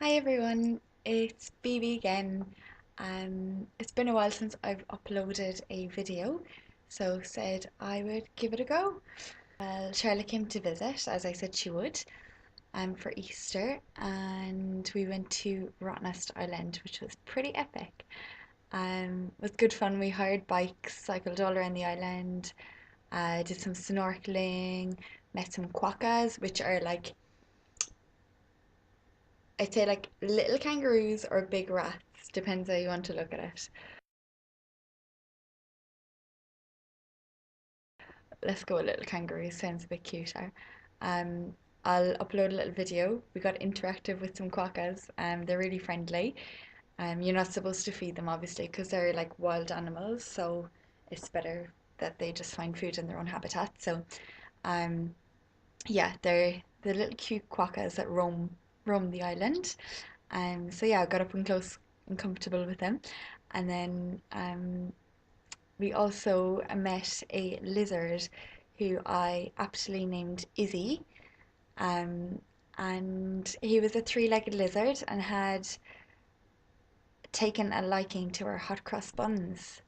Hi everyone, it's BB again. It's been a while since I've uploaded a video, so said I would give it a go. Charlotte came to visit, as I said she would, for Easter, and we went to Rottnest Island, which was pretty epic. It was good fun. We hired bikes, cycled all around the island, did some snorkeling, met some quokkas, which are like I'd say like little kangaroos or big rats, depends how you want to look at it. Let's go with little kangaroos, sounds a bit cuter. Um, I'll upload a little video. We got interactive with some quokkas. They're really friendly. You're not supposed to feed them obviously because they're like wild animals, so it's better that they just find food in their own habitat. So, um, yeah, they're the little cute quokkas that roam the island. So yeah, I got up and close and comfortable with them. And then we also met a lizard who I aptly named Izzy. Um, and he was a three-legged lizard and had taken a liking to our hot cross buns.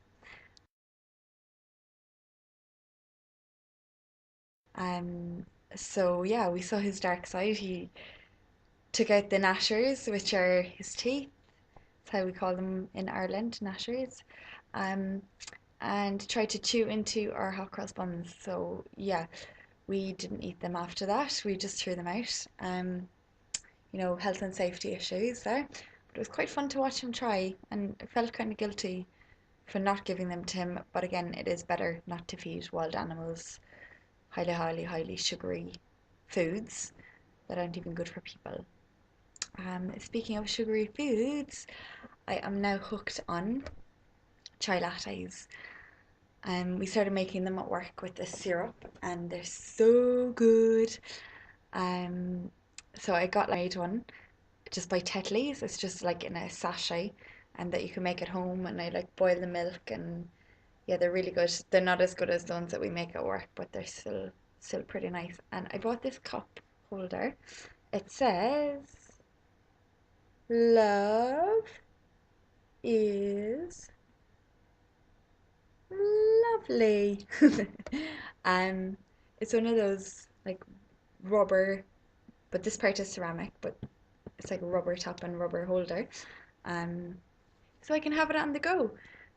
Um, so yeah, we saw his dark side. He took out the gnashers, which are his teeth. That's how we call them in Ireland, gnashers. Um, and tried to chew into our hot cross buns. So yeah, we didn't eat them after that. We just threw them out. Health and safety issues there. But it was quite fun to watch him try, and I felt kind of guilty for not giving them to him. But again, it is better not to feed wild animals highly, highly, highly sugary foods that aren't even good for people. Speaking of sugary foods, I am now hooked on chai lattes. We started making them at work with this syrup, and they're so good. Um, so I got made one just by Tetley's. It's just like in a sachet, and that you can make at home. And I like boil the milk, and yeah, they're really good. They're not as good as the ones that we make at work, but they're still pretty nice. And I bought this cup holder. It says, "Love is lovely." um, it's one of those like rubber, but this part is ceramic, but it's like a rubber top and rubber holder. Um, so I can have it on the go.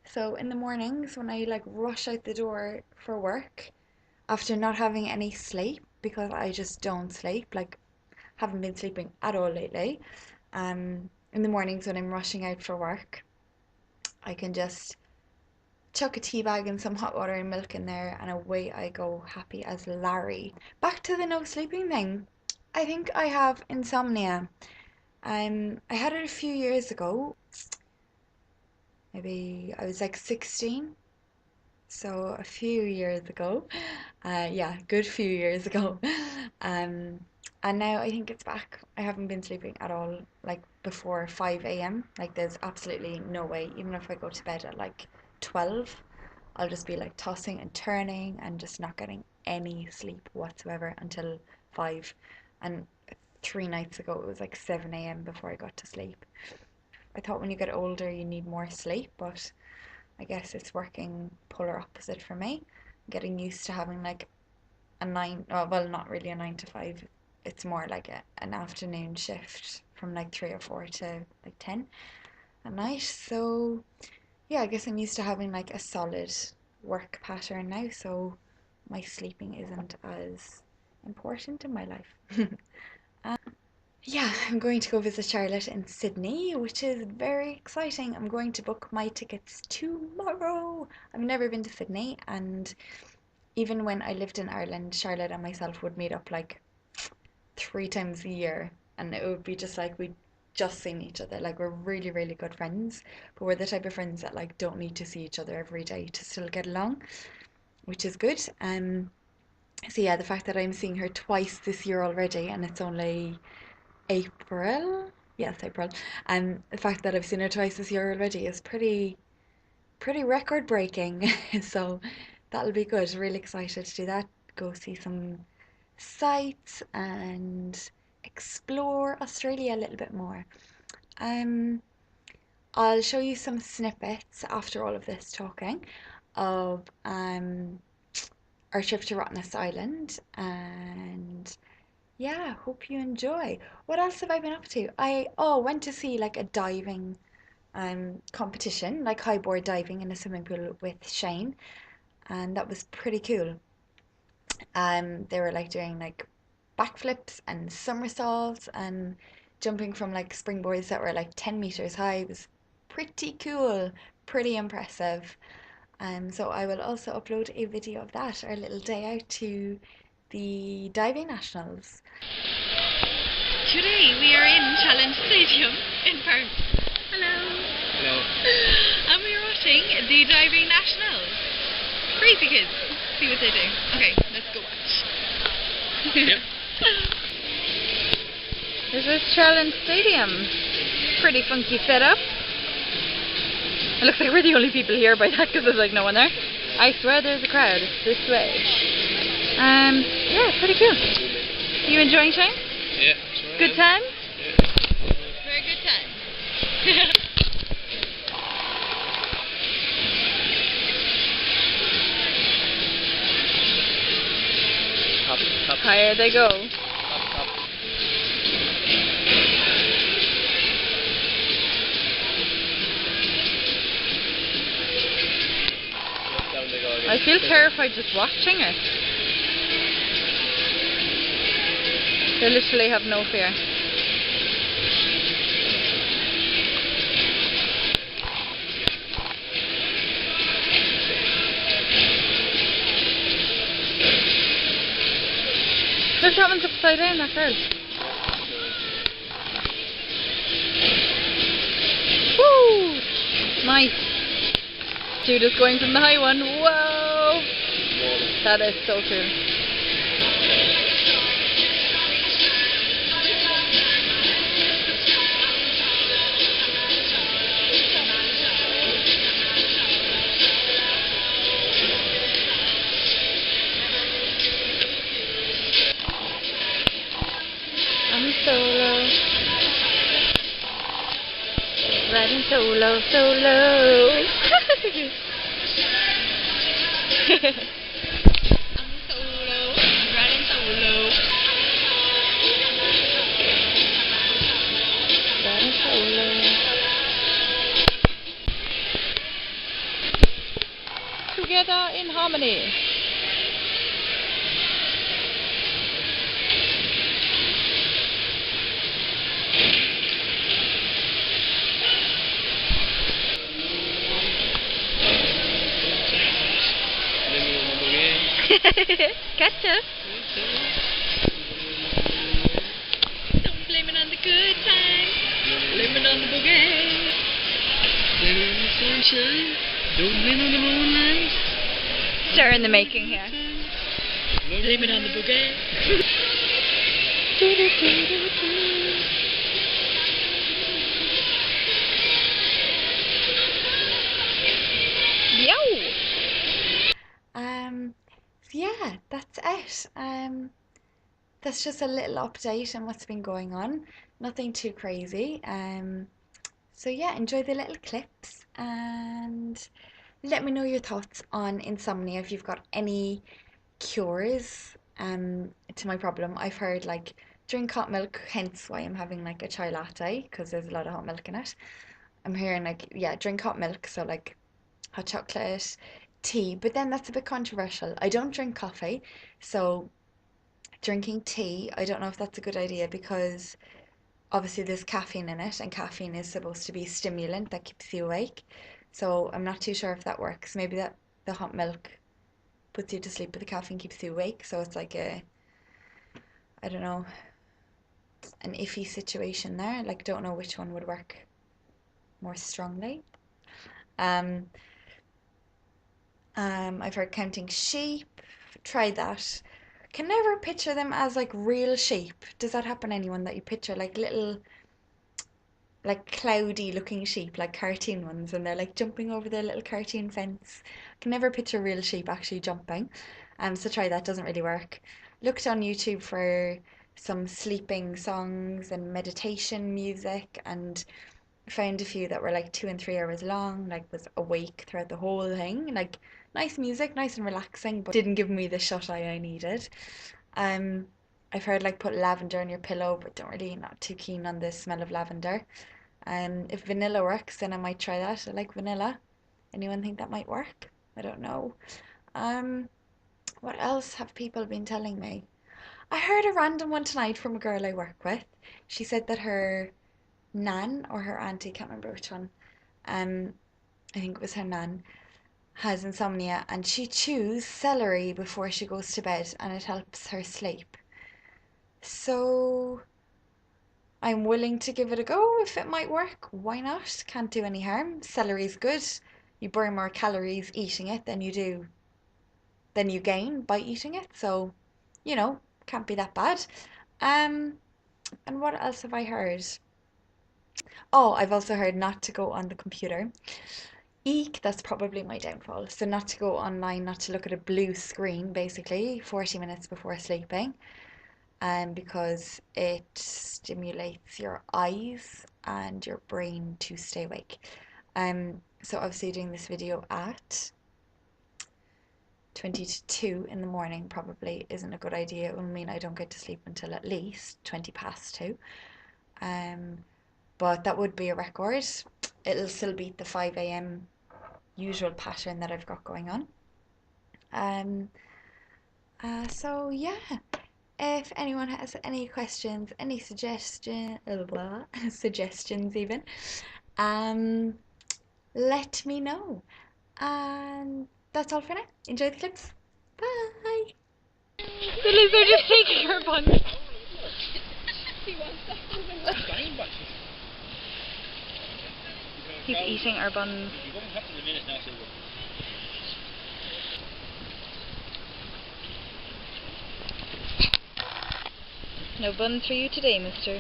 So in the mornings when I like rush out the door for work after not having any sleep because I just don't sleep, like haven't been sleeping at all lately. In the mornings when I'm rushing out for work, I can just chuck a tea bag and some hot water and milk in there, and away I go, happy as Larry. Back to the no sleeping thing. I think I have insomnia. I had it a few years ago. Maybe I was like 16, so a few years ago. Yeah, good few years ago. Um, and now I think it's back. I haven't been sleeping at all, like before 5 a.m. Like there's absolutely no way. Even if I go to bed at like 12, I'll just be like tossing and turning and just not getting any sleep whatsoever until 5. And 3 nights ago it was like 7 a.m. before I got to sleep. I thought when you get older you need more sleep, but I guess it's working polar opposite for me. I'm getting used to having like a nine, oh, well, not really a 9 to 5. It's more like an afternoon shift from like 3 or 4 to like 10 at night. So yeah, I guess I'm used to having like a solid work pattern now. So my sleeping isn't as important in my life. Yeah, I'm going to go visit Charlotte in Sydney, which is very exciting. I'm going to book my tickets tomorrow. I've never been to Sydney, and even when I lived in Ireland, Charlotte and myself would meet up like 3 times a year, and it would be just like we'd just seen each other. Like we're really, really good friends, but we're the type of friends that like don't need to see each other every day to still get along, which is good. So yeah, the fact that I'm seeing her twice this year already, and it's only April. Yes, April. And the fact that I've seen her twice this year already is pretty record breaking. So that'll be good. Really excited to do that. Go see some sights and explore Australia a little bit more. Um, I'll show you some snippets after all of this talking of our trip to Rottnest Island, and yeah, hope you enjoy. What else have I been up to? I went to see like a diving competition, like high board diving in a swimming pool with Shane, and that was pretty cool. They were like doing like backflips and somersaults and jumping from like springboards that were like 10 meters high. It was pretty cool, pretty impressive. So I will also upload a video of that, our little day out to the diving nationals. Today we are in Challenge Stadium in Paris. Hello. Hello. And we're watching the diving nationals. Crazy kids. See what they do. Okay, let's go watch. Yep. This is Challenge Stadium. Pretty funky setup. It looks like we're the only people here by that because there's like no one there. I swear there's a crowd. It's this way. Yeah, pretty cool. You enjoying, Shane? Yeah. Sure. Good time? Yeah. Very good time. Top. Higher they go. Top. Down they go again. I feel terrified just watching it. They literally have no fear. Look, that one's upside down, that girl. Woo! Nice. Dude is going from the high one. Whoa! That is so cool. I'm solo. Riding solo. I'm solo, riding solo. Riding solo. Together in harmony. Gotcha. Don't blame it on the good times. Blame it on the boogie. Blame it on the sunshine. Don't blame it on the moonlight. Stir in the making here. Blame it on the bouquet. Yo! Yeah, that's it. That's just a little update on what's been going on. Nothing too crazy. So yeah, enjoy the little clips and let me know your thoughts on insomnia if you've got any cures to my problem. I've heard like drink hot milk, hence why I'm having like a chai latte because there's a lot of hot milk in it. I'm hearing like, yeah, drink hot milk, so like hot chocolate, tea, but then that's a bit controversial. I don't drink coffee, so drinking tea, I don't know if that's a good idea because obviously there's caffeine in it, and caffeine is supposed to be a stimulant that keeps you awake. So I'm not too sure if that works. Maybe that the hot milk puts you to sleep, but the caffeine keeps you awake. So it's like I don't know, an iffy situation there. Like, don't know which one would work more strongly. Um, I've heard counting sheep. Tried that. Can never picture them as like real sheep. Does that happen to anyone that you picture like little, like cloudy looking sheep, like cartoon ones, and they're like jumping over their little cartoon fence? Can never picture real sheep actually jumping. So try that, doesn't really work. Looked on YouTube for some sleeping songs and meditation music, and found a few that were like 2 and 3 hours long, like was awake throughout the whole thing. Like nice music, nice and relaxing, but didn't give me the shut eye I needed. Um, I've heard like put lavender on your pillow, but don't really not too keen on the smell of lavender. If vanilla works, then I might try that. I like vanilla. Anyone think that might work? I don't know. Um, what else have people been telling me? I heard a random one tonight from a girl I work with. She said that her nan or her auntie, can't remember which one, um, I think it was her nan, has insomnia and she chews celery before she goes to bed and it helps her sleep. So I'm willing to give it a go if it might work. Why not? Can't do any harm. Celery's good. You burn more calories eating it than you gain by eating it. So, can't be that bad. Um, and what else have I heard? Oh, I've also heard not to go on the computer. Eek, that's probably my downfall. So not to go online, not to look at a blue screen, basically, 40 minutes before sleeping, because it stimulates your eyes and your brain to stay awake. So obviously doing this video at 20 to 2 in the morning probably isn't a good idea. It will mean I don't get to sleep until at least 20 past 2. But that would be a record. It'll still beat the 5 a.m. usual pattern that I've got going on. So yeah, if anyone has any questions, any suggestions even, um, let me know. And that's all for now. Enjoy the clips. Bye. The lizard is taking her bun. He's eating our buns. No buns for you today, mister.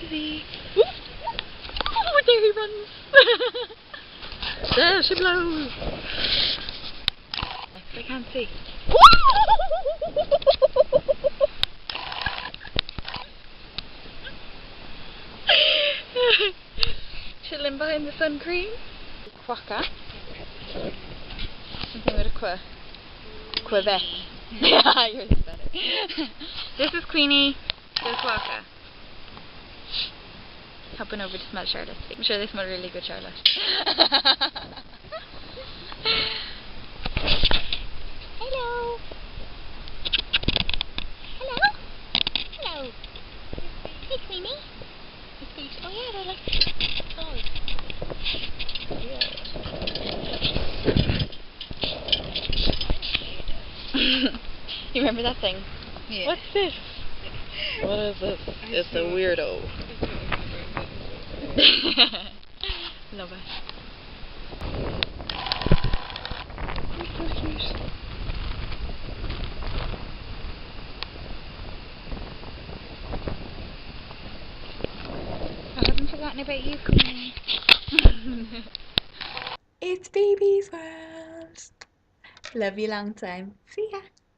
Is he? Oh, there he runs! There she blows! I can't see. Chilling behind the sun cream. Quacka. Something with a qua. Quebec. Yeah, yours is better. This is Queenie. This is Quacka. Hopping over to smell Charlotte. I'm sure they smell really good, Charlotte. Hello. Hello. Hello. Hey, Queenie. Oh yeah, they're like toys. Yeah. You remember that thing? Yeah. What's this? What is this? It's a weirdo. Love it. You're so cute. I haven't forgotten about you, Queenie. It's Baby's World. Love you long time. See ya.